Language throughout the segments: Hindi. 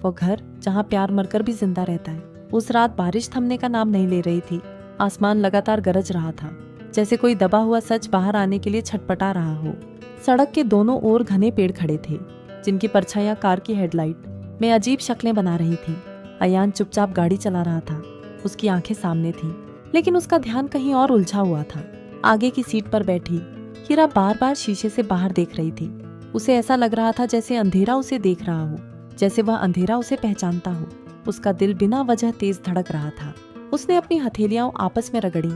वो घर जहाँ प्यार मरकर भी जिंदा रहता है। उस रात बारिश थमने का नाम नहीं ले रही थी। आसमान लगातार गरज रहा था, जैसे कोई दबा हुआ सच बाहर आने के लिए छटपटा रहा हो। सड़क के दोनों ओर घने पेड़ खड़े थे, जिनकी परछाइयां कार की हेडलाइट में अजीब शक्लें बना रही थीं। अयान चुपचाप गाड़ी चला रहा था। उसकी आंखें सामने थीं, लेकिन उसका ध्यान कहीं और उलझा हुआ था। आगे की सीट पर बैठी हीरा बार बार शीशे से बाहर देख रही थी। उसे ऐसा लग रहा था जैसे अंधेरा उसे देख रहा हो, जैसे वह अंधेरा उसे पहचानता हो। उसका दिल बिना वजह तेज धड़क रहा था। उसने अपनी हथेलियां आपस में रगड़ी,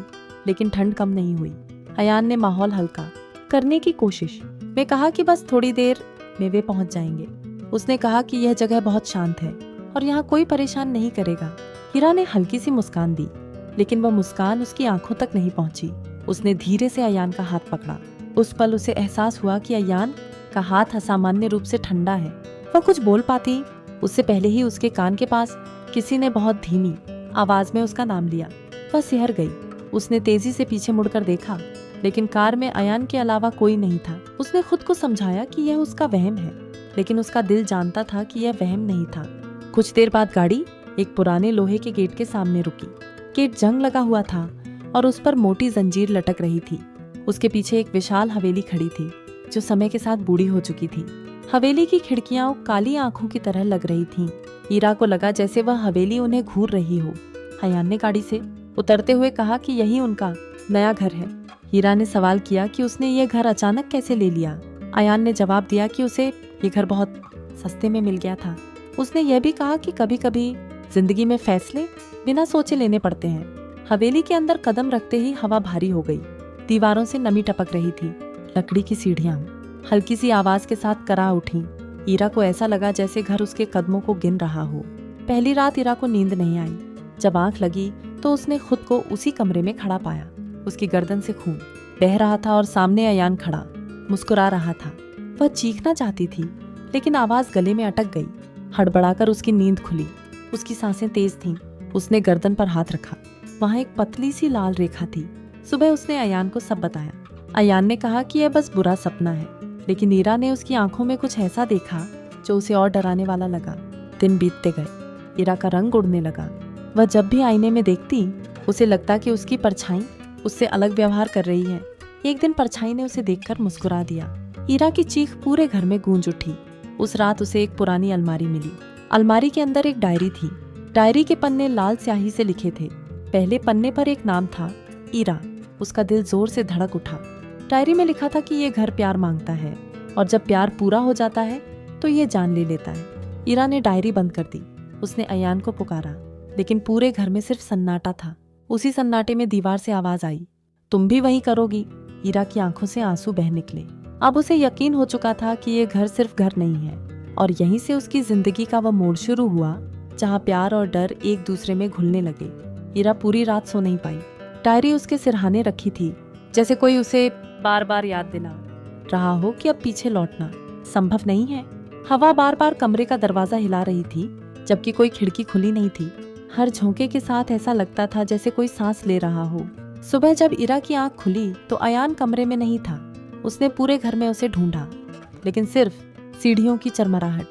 लेकिन ठंड कम नहीं हुई। अयान ने माहौल हल्का करने की कोशिश में कहा कि बस थोड़ी देर में वे पहुंच जाएंगे। उसने कहा कि यह जगह बहुत शांत है और यहाँ कोई परेशान नहीं करेगा। हीरा ने हल्की सी मुस्कान दी, लेकिन वह मुस्कान उसकी आंखों तक नहीं पहुंची। उसने धीरे से अयान का हाथ पकड़ा। उस पल उसे एहसास हुआ कि अयान का हाथ असामान्य रूप से ठंडा है। वह कुछ बोल पाती उससे पहले ही उसके कान के पास किसी ने बहुत धीमी आवाज में उसका नाम लिया। वह सिहर गई। उसने तेजी से पीछे मुड़कर देखा, लेकिन कार में अयान के अलावा कोई नहीं था। उसने खुद को समझाया कि यह उसका वहम है, लेकिन उसका दिल जानता था कि यह वहम नहीं था। कुछ देर बाद गाड़ी एक पुराने लोहे के गेट के सामने रुकी। गेट जंग लगा हुआ था और उस पर मोटी जंजीर लटक रही थी। उसके पीछे एक विशाल हवेली खड़ी थी, जो समय के साथ बूढ़ी हो चुकी थी। हवेली की खिड़कियां काली आंखों की तरह लग रही थीं। हीरा को लगा जैसे वह हवेली उन्हें घूर रही हो। अयान ने गाड़ी से उतरते हुए कहा कि यही उनका नया घर है। हीरा ने सवाल किया कि उसने ये घर अचानक कैसे ले लिया। अयान ने जवाब दिया कि उसे ये घर बहुत सस्ते में मिल गया था। उसने यह भी कहा कि कभी कभी जिंदगी में फैसले बिना सोचे लेने पड़ते हैं। हवेली के अंदर कदम रखते ही हवा भारी हो गई। दीवारों से नमी टपक रही थी। लकड़ी की सीढ़ियां हल्की सी आवाज के साथ करा उठी। हीरा को ऐसा लगा जैसे घर उसके कदमों को गिन रहा हो। पहली रात हीरा को नींद नहीं आई। जब आंख लगी तो उसने खुद को उसी कमरे में खड़ा पाया। उसकी गर्दन से खून बह रहा था और सामने अयान खड़ा मुस्कुरा रहा था। वह चीखना चाहती थी, लेकिन आवाज गले में अटक गई। हड़बड़ाकर उसकी नींद खुली। उसकी सांसें तेज थीं। उसने गर्दन पर हाथ रखा। वहां एक पतली सी लाल रेखा थी। सुबह उसने अयान को सब बताया। अयान ने कहा कि यह बस बुरा सपना है, लेकिन हीरा ने उसकी आंखों में कुछ ऐसा देखा जो उसे और डराने वाला लगा। दिन बीतते गए। हीरा का रंग उड़ने लगा। वह जब भी आईने में देखती, उसे लगता कि उसकी परछाई उससे अलग व्यवहार कर रही है। एक दिन परछाई ने उसे देखकर मुस्कुरा दिया। हीरा की चीख पूरे घर में गूंज उठी। उस रात उसे एक पुरानी अलमारी मिली। अलमारी के अंदर एक डायरी थी। डायरी के पन्ने लाल स्याही से लिखे थे। पहले पन्ने पर एक नाम था, हीरा। उसका दिल जोर से धड़क उठा। डायरी में लिखा था कि ये घर प्यार मांगता है, और जब प्यार पूरा हो जाता है तो ये जान ले लेता है। हीरा ने डायरी बंद कर दी। उसने अयान को पुकारा, लेकिन पूरे घर में सिर्फ सन्नाटा था। उसी सन्नाटे में दीवार से आवाज आई, तुम भी वही करोगी? हीरा की आंखों से आंसू बह निकले। अब उसे यकीन हो चुका था कि ये घर सिर्फ घर नहीं है, और यहीं से उसकी जिंदगी का वह मोड़ शुरू हुआ जहाँ प्यार और डर एक दूसरे में घुलने लगे। हीरा पूरी रात सो नहीं पाई। डायरी उसके सिरहाने रखी थी, जैसे कोई उसे बार बार याद दिला रहा हो कि अब पीछे लौटना संभव नहीं है। हवा बार बार कमरे का दरवाजा हिला रही थी, जबकि कोई खिड़की खुली नहीं थी। हर झोंके के साथ ऐसा लगता था जैसे कोई सांस ले रहा हो। सुबह जब हीरा की आंख खुली तो अयान कमरे में नहीं था। उसने पूरे घर में उसे ढूंढा, लेकिन सिर्फ सीढ़ियों की चरमराहट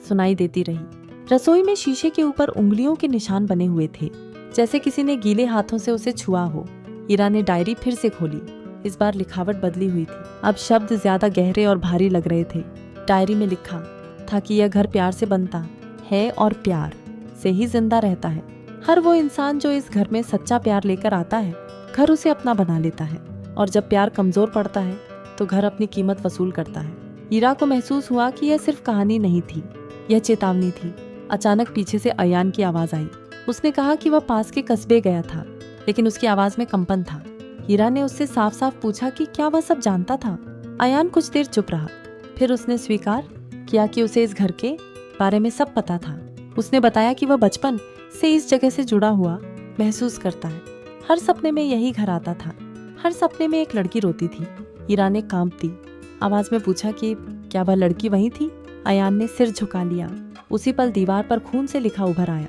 सुनाई देती रही। रसोई में शीशे के ऊपर उंगलियों के निशान बने हुए थे, जैसे किसी ने गीले हाथों से उसे छुआ हो। हीरा ने डायरी फिर से खोली। इस बार लिखावट बदली हुई थी। अब शब्द ज्यादा गहरे और भारी लग रहे थे। डायरी में लिखा था कि यह घर प्यार से बनता है और प्यार से ही जिंदा रहता है। हर वो इंसान जो इस घर में सच्चा प्यार लेकर आता है, घर उसे अपना बना लेता है, और जब प्यार कमजोर पड़ता है तो घर अपनी कीमत वसूल करता है। हीरा को महसूस हुआ कि यह सिर्फ कहानी नहीं थी, यह चेतावनी थी। अचानक पीछे से अयान की आवाज आई। उसने कहा कि वह पास के कस्बे गया था, लेकिन उसकी आवाज में कंपन था। हीरा ने उससे साफ साफ पूछा कि क्या वह सब जानता था। अयान कुछ देर चुप रहा, फिर उसने स्वीकार किया कि उसे इस घर के बारे में सब पता था। उसने बताया कि वह बचपन से इस जगह से जुड़ा हुआ महसूस करता है। हर सपने में यही घर आता था। हर सपने में एक लड़की रोती थी। हीरा ने कांपती आवाज में पूछा कि क्या वह लड़की वही थी। अयान ने सिर झुका लिया। उसी पल दीवार पर खून से लिखा उभर आया,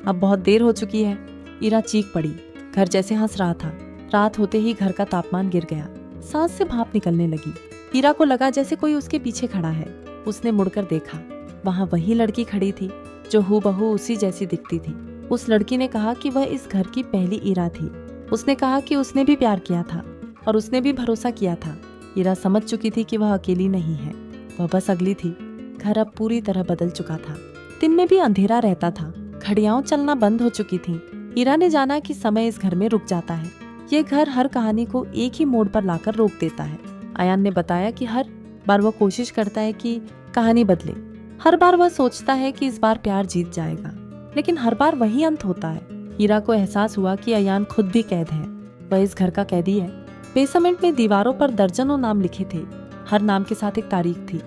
अब बहुत देर हो चुकी है। हीरा चीख पड़ी। घर जैसे हंस रहा था। रात होते ही घर का तापमान गिर गया। सांस से भाप निकलने लगी। हीरा को लगा जैसे कोई उसके पीछे खड़ा है। उसने मुड़कर देखा, वहां वही लड़की खड़ी थी जो हूबहू उसी जैसी दिखती थी। उस लड़की ने कहा कि वह इस घर की पहली ईरा थी। उसने कहा कि उसने भी प्यार किया था और उसने भी भरोसा किया था। ईरा समझ चुकी थी कि वह अकेली नहीं है, वह बस अगली थी। घर अब पूरी तरह बदल चुका था। दिन में भी अंधेरा रहता था, घड़ियां चलना बंद हो चुकी थीं। ईरा ने जाना कि समय इस घर में रुक जाता है। ये घर हर कहानी को एक ही मोड़ पर लाकर रोक देता है। अयान ने बताया कि हर बार वह कोशिश करता है कि कहानी बदले। हर बार वह सोचता है कि इस बार प्यार जीत जाएगा, लेकिन हर बार वही अंत होता है। ईरा को एहसास हुआ कि अयान खुद भी कैद है, वह इस घर का कैदी है। बेसमेंट में दीवारों पर दर्जनों नाम लिखे थे। हर नाम के साथ एक तारीख थी,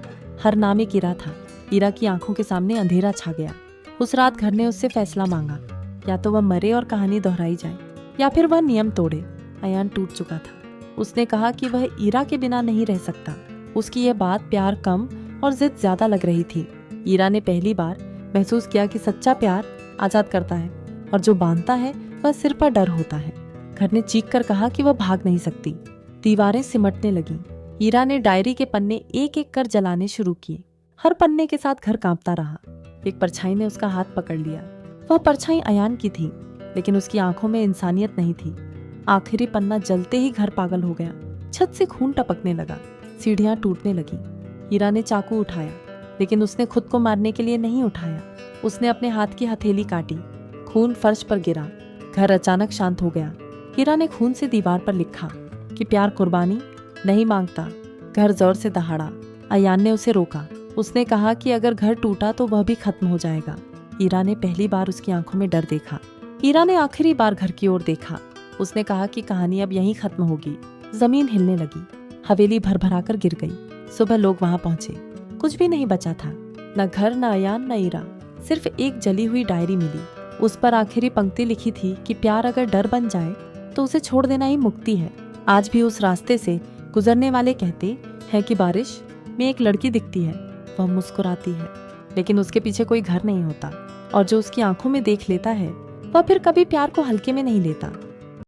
हर नाम एक ईरा था। ईरा की आंखों के सामने अंधेरा छा गया। उस रात घर ने उससे फैसला मांगा, या तो वह मरे और कहानी दोहराई जाए, या फिर वह नियम तोड़े। अयान टूट चुका था। उसने कहा कि वह ईरा के बिना नहीं रह सकता। उसकी यह बात प्यार कम और जिद ज्यादा लग रही थी। ईरा ने पहली बार महसूस किया कि सच्चा प्यार आजाद करता है और जो बांधता है वह सिर पर डर होता है। घर ने चीख कर कहा कि वह भाग नहीं सकती। दीवारें सिमटने लगीं। ईरा ने डायरी के पन्ने एक एक कर जलाने शुरू किए। हर पन्ने के साथ घर कांपता रहा। एक परछाई ने उसका हाथ पकड़ लिया। वह परछाई अयान की थी, लेकिन उसकी आंखों में इंसानियत नहीं थी। आखिरी पन्ना जलते ही घर पागल हो गया। छत से खून टपकने लगा, सीढ़ियां टूटने लगी। ईरा ने चाकू उठाया, लेकिन उसने खुद को मारने के लिए नहीं उठाया। उसने अपने हाथ की हथेली काटी। खून फर्श पर गिरा। घर अचानक शांत हो गया। ईरा ने खून से दीवार पर लिखा कि प्यार कुर्बानी नहीं मांगता। घर जोर से दहाड़ा। अयान ने उसे रोका। उसने कहा कि अगर घर टूटा तो वह भी खत्म हो जाएगा। ईरा ने पहली बार उसकी आंखों में डर देखा। ईरा ने आखिरी बार घर की ओर देखा। उसने कहा कि कहानी अब यहीं खत्म होगी। जमीन हिलने लगी। हवेली भर भरा कर गिर गई। सुबह लोग वहां पहुंचे। कुछ भी नहीं बचा था, न घर, न अयान, न ईरा। सिर्फ एक जली हुई डायरी मिली। उस पर आखिरी पंक्ति लिखी थी कि प्यार अगर डर बन जाए तो उसे छोड़ देना ही मुक्ति है। आज भी उस रास्ते से गुजरने वाले कहते हैं कि बारिश में एक लड़की दिखती है, वह मुस्कुराती है, लेकिन उसके पीछे कोई घर नहीं होता, और जो उसकी आंखों में देख लेता है वह फिर कभी प्यार को हल्के में नहीं लेता।